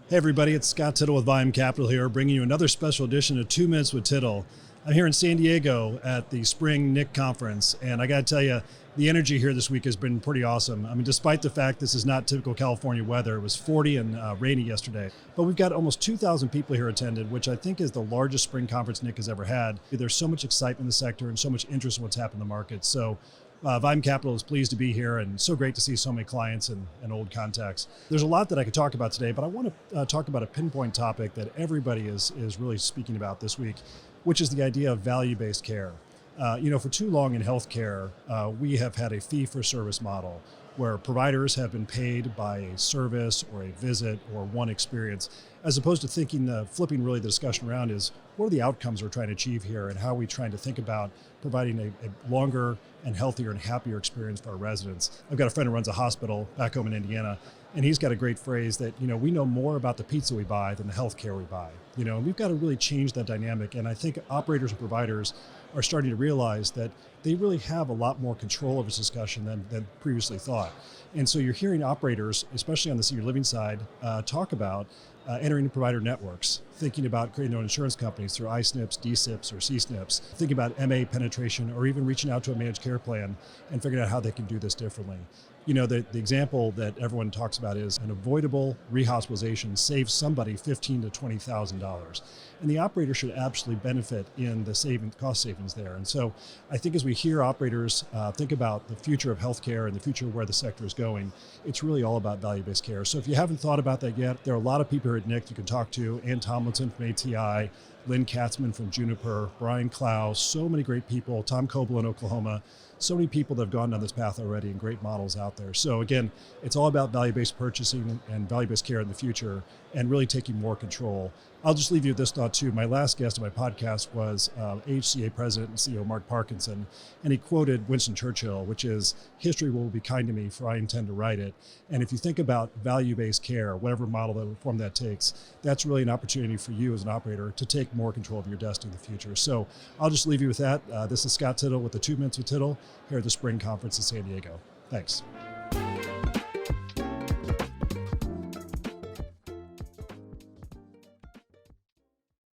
Hey everybody, it's Scott Tittle with VIUM Capital here, bringing you another special edition of 2 Minutes with Tittle. I'm here in San Diego at the Spring NIC Conference, and I got to tell you, the energy here this week has been pretty awesome. I mean, despite the fact this is not typical California weather, it was 40 and rainy yesterday, but we've got almost 2,000 people here attended, which I think is the largest spring conference NIC has ever had. There's so much excitement in the sector and so much interest in what's happening in the market. So VIUM Capital is pleased to be here, and so great to see so many clients and old contacts. There's a lot that I could talk about today, but I want to talk about a pinpoint topic that everybody is really speaking about this week, which is the idea of value-based care. For too long in healthcare, we have had a fee-for-service model where providers have been paid by a service or a visit or one experience, as opposed to flipping really the discussion around is, what are the outcomes we're trying to achieve here, and how are we trying to think about providing a longer and healthier and happier experience for our residents. I've got a friend who runs a hospital back home in Indiana, and he's got a great phrase that, we know more about the pizza we buy than the healthcare we buy. And we've got to really change that dynamic. And I think operators and providers are starting to realize that they really have a lot more control over this discussion than previously thought. And so you're hearing operators, especially on the senior living side, talk about entering into provider networks, thinking about creating their own insurance companies through iSNPs, DSIPs, or CSNPs, thinking about MA penetration, or even reaching out to a managed care plan and figuring out how they can do this differently. The example that everyone talks about is an avoidable rehospitalization saves somebody $15,000 to $20,000. And the operator should absolutely benefit in the cost savings there. And so I think as we hear operators think about the future of healthcare and the future of where the sector is going, it's really all about value-based care. So if you haven't thought about that yet, there are a lot of people here at NIC you can talk to. Ann Tomlinson from ATI, Lynn Katzman from Juniper, Brian Clow, so many great people, Tom Coble in Oklahoma, so many people that have gone down this path already and great models out there. So again, it's all about value-based purchasing and value-based care in the future and really taking more control. I'll just leave you with this thought too. My last guest on my podcast was HCA President and CEO Mark Parkinson, and he quoted Winston Churchill, which is, "History will be kind to me, for I intend to write it." And if you think about value-based care, whatever form that takes, that's really an opportunity for you as an operator to take more control of your destiny in the future. So I'll just leave you with that. This is Scott Tittle with the 2 Minutes with Tittle here at the Spring Conference in San Diego. Thanks.